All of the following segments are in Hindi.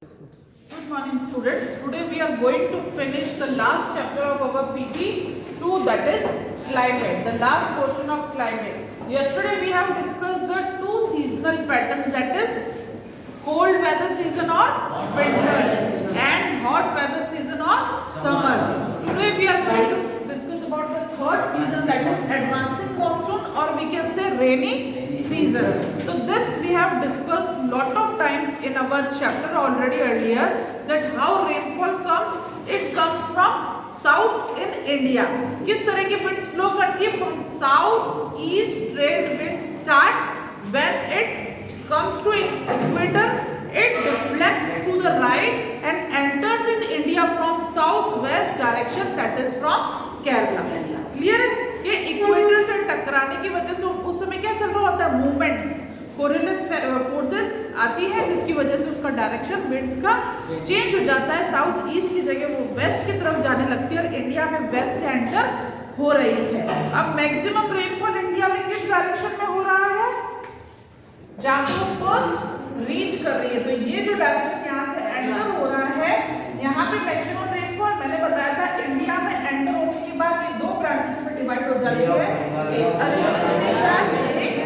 Good morning students. Today we are going to finish the last chapter of our PT2, that is climate, the last portion of climate. Yesterday we have discussed the two seasonal patterns, that is cold weather season or winter and hot weather season or summer. Today we are going to discuss about the third season, that is advancing monsoon, or we can say rainy season. So this we have discussed lot of times in our chapter already earlier, that how rainfall comes. It comes from south in India. किस तरह की winds flow करती है? From south east trade wind starts. When it comes to equator, it deflects to the right and enters in India from southwest direction, that is from Kerala. Clear है कि इक्वेटर से टकराने की वजह से उस समय क्या चल रहा होता है? मूवमेंट, कोरियलिस फोर्सेस आती है, जिसकी वजह से उसका डायरेक्शन विंड्स का चेंज हो जाता है. साउथ ईस्ट की जगह वो वेस्ट की तरफ जाने लगती है और इंडिया में वेस्ट से एंटर हो रही है. अब मैक्सिमम रेनफॉल इंडिया में किस डायरेक्शन में हो रहा है? जहां को फर्स्ट रीच कर रही है. तो ये जो डायरेक्शन यहाँ से एंटर हो रहा है, यहाँ पे मैक्सिमम रेनफॉल मैंने बताया था इंडिया में एंटर होने के बाद ये दो ब्रांचेस में डिवाइड हो जाती है. एक अरेबियन ब्रांच, एक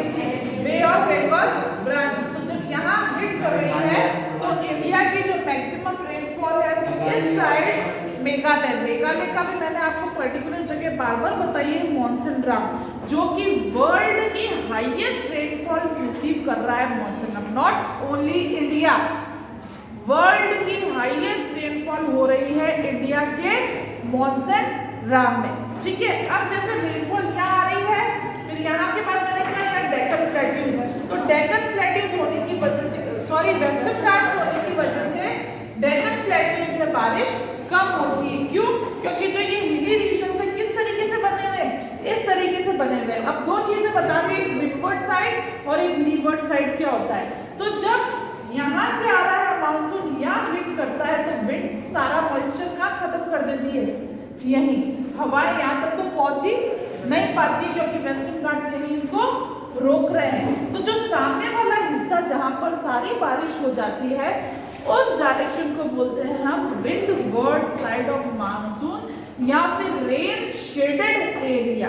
बे ऑफ बंगाल ब्रांच. तो जब यहाँ हिट कर रही है तो इंडिया की जो मैक्सिमम रेनफॉल है इस साइड मेघालय का भी मैंने आपको पर्टिकुलर जगह बार बार बताई है, मॉनसून ड्राम, जो कि वर्ल्ड की हाईएस्ट रेनफॉल रिसीव कर रहा है. Monsoon drum not only India, world की हाईएस्ट रेनफॉल हो रही है इंडिया के मॉनसून ड्राम में. ठीक है. अब जैसे रेनफॉल क्या आ रही है, फिर यहाँ के बाद मैंने कहा यहाँ डेक्कन प्लेट्यूज. तो डेक्कन प्लेट्यूज होने की वजह से, वेस्टर्न घाट्स होने की वजह से डेक्कन प्लेट्यूज में बारिश कम होती है. क्यों? क्योंकि जो ये हिली रीजन है किस तरीके से बने हुए हैं? इस तरीके से बने हुए हैं. अब दो चीजें बता रही हूँ, एक विंडवर्ड साइड और एक लीवर्ड साइड. क्या होता है? तो जब यहाँ से आ रहा है मानसून, यहाँ हिट करता है तो विंड सारा मॉइस्चर का खत्म कर देती है. यही हवाएं यहाँ तक तो पहुंच ही नहीं पाती क्योंकि वेस्टर्न घाट्स यही इनको रोक रहे हैं. तो जो सामने वाला हिस्सा जहां पर सारी बारिश हो जाती है, उस डायरेक्शन को बोलते हैं हम विंडवर्ड साइड ऑफ मानसून या फिर rain shaded area.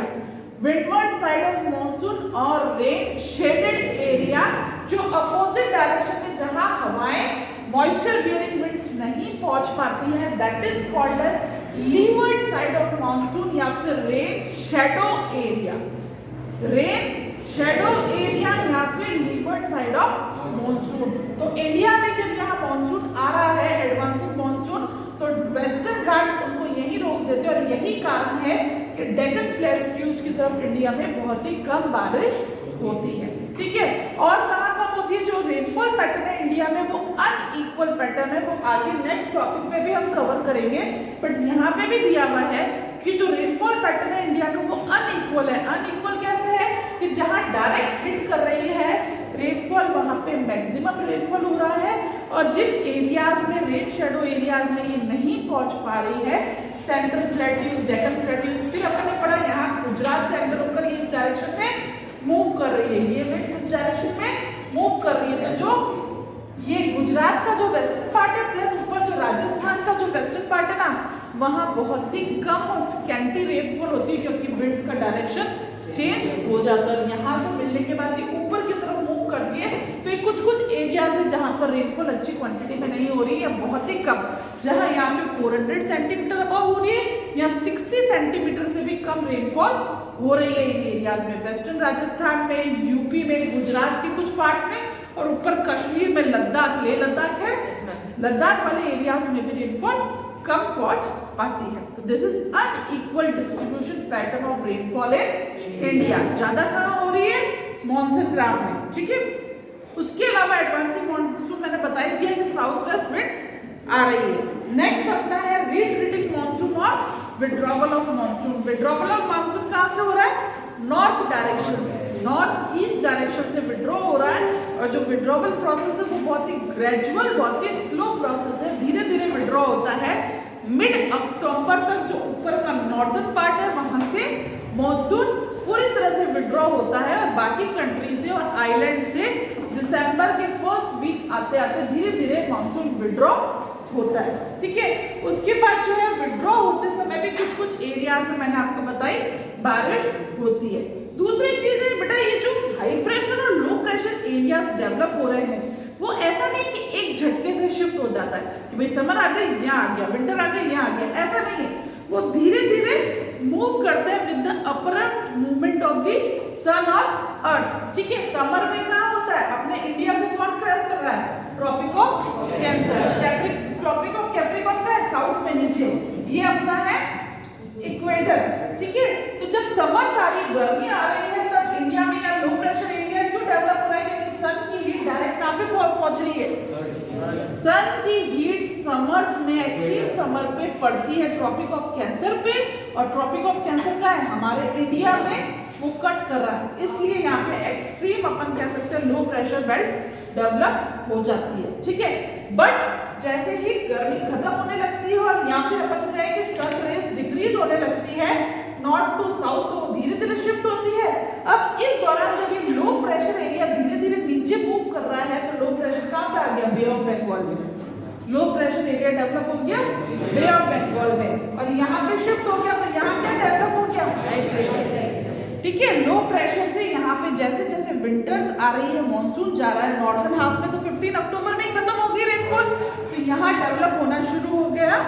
Windward side of monsoon और रेन शेडेड एरिया, जो अपोजिट डायरेक्शन में जहां हवाएं मॉइस्चर बियरिंग विंड्स नहीं पहुंच पाती हैं, that is called as leeward side of monsoon या फिर rain shadow area. Rain shadow area या फिर लीवर्ड साइड ऑफ मॉनसून. तो इंडिया में जब यहाँ मॉनसून आ रहा है, एडवांसिंग मॉनसून, तो वेस्टर्न घाट्स उनको यही रोक देते हैं और यही कारण है कि डेक्कन प्लेट्यूज की तरफ इंडिया में बहुत ही कम बारिश होती है. ठीक है. और कहाँ कम होती है? जो रेनफॉल पैटर्न है इंडिया में वो अनइक्वल पैटर्न है. वो आगे नेक्स्ट टॉपिक पे भी हम कवर करेंगे, बट यहाँ पे भी दिया हुआ है कि जो रेनफॉल पैटर्न है इंडिया का वो अनइक्वल है. अनइक्वल कैसे है कि जहाँ डायरेक्ट हिट कर रही है रेनफॉल, वहाँ पे मैक्सिमम रेनफॉल हो रहा है, और जिन एरियाज में रेन शेडो एरियाज में ये नहीं पहुँच पा रही है, सेंट्रल प्लेट्यूज, डेक्कन प्लेट्यूज, फिर अपन ने पढ़ा यहाँ गुजरात से एंटर होकर ये इस डायरेक्शन में मूव कर रही है, ये विंड इस डायरेक्शन में मूव कर रही है. तो जो ये गुजरात का जो वेस्टर्न पार्ट है प्लस ऊपर जो राजस्थान का जो वेस्टर्न पार्ट है ना, वहाँ बहुत ही कम स्कैंटी रेनफॉल होती है क्योंकि विंड्स का डायरेक्शन चेंज हो जाता है. यहाँ से मिलने के बाद ये ऊपर की तरफ मूव करती है. तो ये कुछ एरियाज है जहाँ पर रेनफॉल अच्छी क्वांटिटी में नहीं हो रही है, बहुत ही कम. जहाँ यहाँ पे 400 सेंटीमीटर अबव हो रही है या 60 सेंटीमीटर से भी कम रेनफॉल हो रही है इन एरियाज में. वेस्टर्न राजस्थान में, यूपी में, गुजरात के कुछ पार्ट में, और ऊपर कश्मीर में, लद्दाख, लेह लद्दाख है, लद्दाख वाले एरियाज में भी रेनफॉल कम पहुंच पाती है. तो this is unequal distribution pattern of rainfall in India. ज्यादा कहाँ हो रही है? मॉनसून ड्राम में. ठीक है. उसके अलावा एडवांसिंग मॉनसून मैंने बता ही दिया कि साउथ वेस्ट विंड आ रही है. नेक्स्ट अपना है रिट्रीटिंग मॉनसून और withdrawal of monsoon. Withdrawal of monsoon कहाँ से हो रहा है? नॉर्थ डायरेक्शन से, नॉर्थ ईस्ट डायरेक्शन से विड्रॉ हो रहा है. और जो विड्रॉवल प्रोसेस है वो बहुत ही ग्रेजुअल, बहुत ही स्लो प्रोसेस है. धीरे धीरे विड्रॉ होता है. मिड अक्टूबर तक जो ऊपर का नॉर्दर्न पार्ट है वहां से मॉनसून पूरी तरह से विड्रॉ होता है, और बाकी कंट्री से और आइलैंड से दिसंबर के फर्स्ट वीक आते आते धीरे धीरे मानसून विड्रॉ होता है। ठीक है, उसके बाद जो है विड्रॉ होते समय भी कुछ कुछ एरियाज में मैंने आपको बताई बारिश होती है। दूसरी चीज है बेटा, ये जो हाई प्रेशर और लो प्रेशर एरियाज डेवलप हो रहे हैं वो ऐसा नहीं कि एक झटके से शिफ्ट हो जाता है कि भाई समर आ गई यहाँ आ गया, विंटर आ गई यहाँ आ गया, ऐसा नहीं है। वो धीरे धीरे मूव करते हैं with the apparent movement of the sun और अर्थ। ठीक है, समर में क्या होता है, अपने इंडिया को कौन क्रॉस कर रहा है, tropic of cancer. Tropic of capricorn का है साउथ में नीचे, ये अपना है इक्वेटर। ठीक है, तो जब समर सारी गर्मी आ रही है तब इंडिया में या लो प्रेशर एरिया क्यों डेवलप हो रहा है, क्योंकि सन की हीट डायरेक्ट कहां पे पहुंच रही है, सन की हीट समर्स में एक्सट्रीम समर पे पड़ती है ट्रॉपिक ऑफ कैंसर पे, और ट्रॉपिक ऑफ कैंसर का है हमारे इंडिया में वो कट कर रहा है, इसलिए यहाँ पे एक्सट्रीम अपन कह सकते हैं लो प्रेशर बेल्ट डेवलप हो जाती है। ठीक है, बट जैसे ही गर्मी खत्म होने लगती है और यहाँ पे अपन कहें कि सन रेज डिक्रीज होने लगती है नॉर्थ टू साउथ, तो धीरे धीरे शिफ्ट होती है। अब इस दौरान जब ये लो प्रेशर एरिया धीरे धीरे नीचे मूव कर रहा है तो लो प्रेशर कहाँ पे आ गया, बे ऑफ बंगाल में। लो प्रेशर एरिया डेवलप हो गया बे ऑफ बंगाल में, और यहाँ पे शिफ्ट हो गया तो यहाँ पे डेवलप हो गया। ठीक है, लो प्रेशर से यहाँ पे जैसे जैसे विंटर्स आ रही है, मॉनसून जा रहा है नॉर्दर्न हाफ में, तो 15 अक्टूबर में ही खत्म हो गई रेनफॉल, तो यहाँ डेवलप होना शुरू हो गया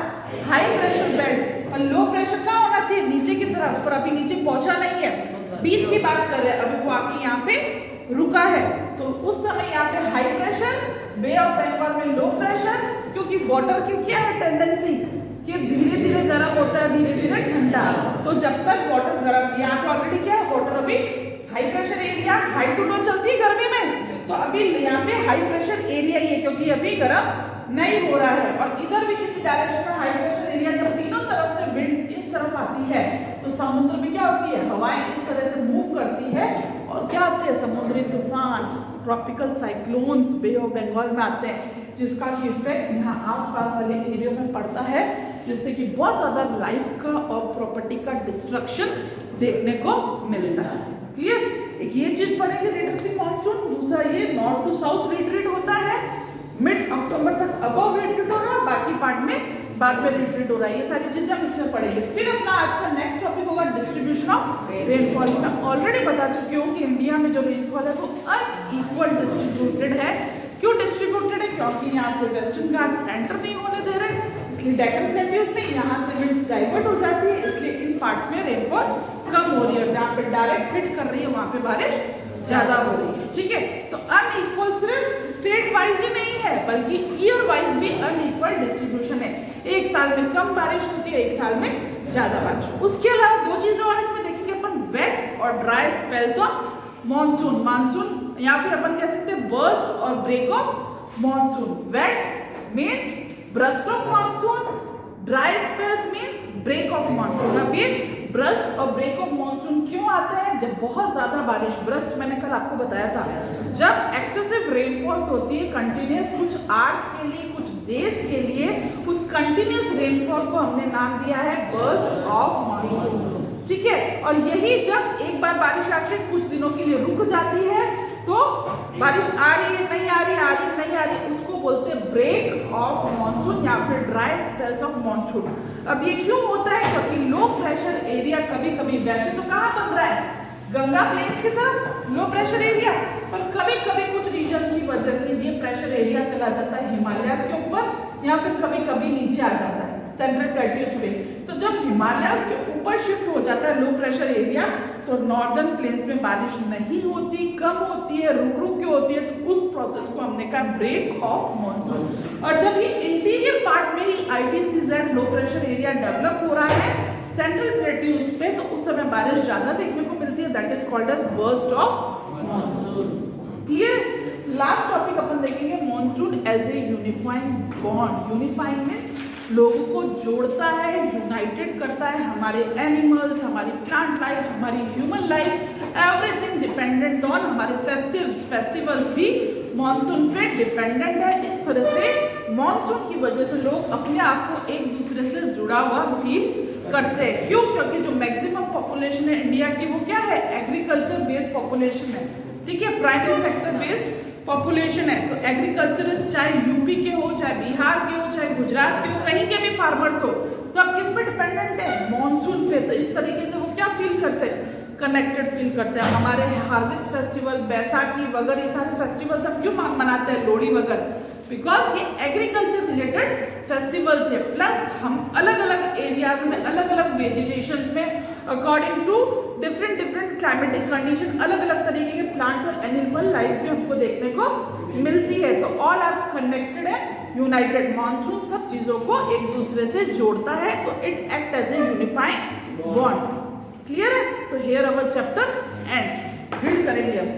हाई प्रेशर बेल्ट। और लो प्रेशर कहाँ होना चाहिए, नीचे की तरफ, पर अभी नीचे पहुंचा नहीं है, बीच की बात कर रहे हैं, अभी वो आके यहाँ पे रुका है, तो उस समय यहाँ पे high pressure, bay of Bengal में लो प्रेशर, क्योंकि वाटर की क्या है टेंडेंसी कि धीरे धीरे गर्म होता है, धीरे धीरे ठंडा, तो जब तक वाटर गर्म, यहाँ पे ऑलरेडी क्या है वाटर अभी high pressure area, high to low चलती है गर्मी में, तो अभी यहाँ पे हाई प्रेशर एरिया ही है क्योंकि अभी गर्म नहीं हो रहा है। और इधर भी किसी डायरेक्शन में हाई प्रेशर एरिया, जब तीनों तरफ से विंड इस तरफ आती है तो समुद्र में क्या होती है, हवाएं इस तरह से मूव करती है और क्या होते हैं, समुद्री तूफान, tropical cyclones bay of Bengal में आते हैं, जिसका इफेक्ट यहाँ आसपास वाले एरिया में पड़ता है, जिससे कि बहुत ज्यादा लाइफ का और प्रॉपर्टी का डिस्ट्रक्शन देखने को मिलता है। क्लियर, एक ये चीज पढ़ेंगे रिट्रीट मॉनसून, दूसरा ये नॉर्थ टू साउथ रिट्रीट होता है, मिड अक्टूबर तक अबव रिट्रीट हो रहा है, बाकी पार्ट में बाद में रिट्रीट हो रहा है, ये सारी चीजें हम इसमें पढ़ेंगे। फिर अपना आज का नेक्स्ट टॉपिक होगा डिस्ट्रीब्यूशन ऑफ रेनफॉल। मैं ऑलरेडी बता चुकी हूँ कि इंडिया में जो रेनफॉल है वो अनइक्वल डिस्ट्रीब्यूटेड है। क्यों डिस्ट्रीब्यूटेड है, क्योंकि यहाँ से वेस्टर्न घाट्स एंटर नहीं होने दे रहे, इसलिए डेक्कन प्लेट्यूज में यहाँ से विंड्स डाइवर्ट हो जाती है, इसलिए इन पार्ट्स में रेनफॉल कम हो रही है, जहाँ पे डायरेक्ट हिट कर रही है वहां पे बारिश ज्यादा हो रही है। ठीक है, तो अनइक्वल सिर्फ स्टेट वाइज ही नहीं है बल्कि ईयर वाइज भी अनइक्वल डिस्ट्रीब्यूशन है, एक साल में कम बारिश होती है, एक साल में ज्यादा बारिश। उसके अलावा दो चीजें और इसमें देखेंगे अपन, वेट और dry spells of monsoon, monsoon या फिर अपन कह सकते हैं बर्स्ट और break of monsoon. Wet means burst of monsoon, dry spells means break of monsoon. अब ये ब्रस्ट और ब्रेक ऑफ मॉनसून क्यों आते हैं, जब बहुत ज्यादा बारिश, ब्रस्ट मैंने कल आपको बताया था, जब एक्सेसिव रेनफॉल्स होती है कंटिन्यूस कुछ आवर्स के लिए, कुछ डेज के लिए, उस कंटिन्यूस रेनफॉल को हमने नाम दिया है बर्स्ट ऑफ मॉनसून। ठीक है, और यही जब एक बार बारिश आके कुछ दिनों के लिए रुक जाती है, तो बारिश आ रही है नहीं आ रही, आ रही नहीं आ रही, उसको बोलते हैं ब्रेक ऑफ मॉनसून या फिर ड्राई स्पेल्स ऑफ मॉनसून। अब ये क्यों होता है, क्योंकि लो प्रेशर एरिया कभी कभी, वैसे तो कहाँ बन रहा है, गंगा प्लेन्स की तरफ लो प्रेशर एरिया, पर कभी कभी कुछ रीजन की वजह से ये प्रेशर एरिया चला जाता है हिमालय के ऊपर या फिर कभी कभी नीचे आ जाता है सेंट्रल प्लेट्यूज पे। तो जब हिमालय के ऊपर शिफ्ट हो जाता है लो प्रेशर एरिया, तो नॉर्दर्न प्लेन्स में बारिश नहीं होती, कम होती है, रुक रुक के होती है, तो उस प्रोसेस को हमने कहा ब्रेक ऑफ मॉनसून। और जब ये इंटीरियर पार्ट में ही ITCZ low pressure area develop हो रहा है सेंट्रल प्लेट्यूज पे, तो उस समय बारिश ज्यादा देखने को मिलती है, that is called as burst of monsoon. Clear, last topic अपन देखेंगे monsoon as a unifying bond. Unifying means लोगों को जोड़ता है, यूनाइटेड करता है, हमारे एनिमल्स, हमारी प्लांट लाइफ, हमारी human life, everything dependent on, हमारे फेस्टिवल्स भी मॉनसून पे डिपेंडेंट है। इस तरह से मॉनसून की वजह से लोग अपने आप को एक दूसरे से जुड़ा हुआ फील करते हैं। क्यों, क्योंकि जो मैक्सिमम पॉपुलेशन है इंडिया की वो क्या है, एग्रीकल्चर बेस्ड पॉपुलेशन है। ठीक है, प्राइमरी सेक्टर बेस्ड पॉपुलेशन है, तो एग्रीकल्चरिस्ट चाहे यूपी के हो, चाहे बिहार के हो, चाहे गुजरात के हो, कहीं के भी फार्मर्स हो, सब किस पे डिपेंडेंट है? मॉनसून पे। तो इस तरीके से वो क्या फील करते हैं? कनेक्टेड फील करते हैं। हमारे हार्वेस्ट फेस्टिवल, बैसाखी वगैरह, ये सारे फेस्टिवल्स हम क्यों मनाते हैं, लोहड़ी वगैरह? बिकॉज ये एग्रीकल्चर रिलेटेड फेस्टिवल्स है। प्लस हम अलग अलग एरियाज में, अलग अलग वेजिटेशंस में, according to different climatic condition, अलग अलग तरीके के प्लांट्स और एनिमल लाइफ भी हमको देखने को मिलती है। तो ऑल आर कनेक्टेड है, यूनाइटेड। मॉनसून सब चीजों को एक दूसरे से जोड़ता है, तो it act as a unifying bond. Clear है? तो here our chapter ends. Read करेंगे अब।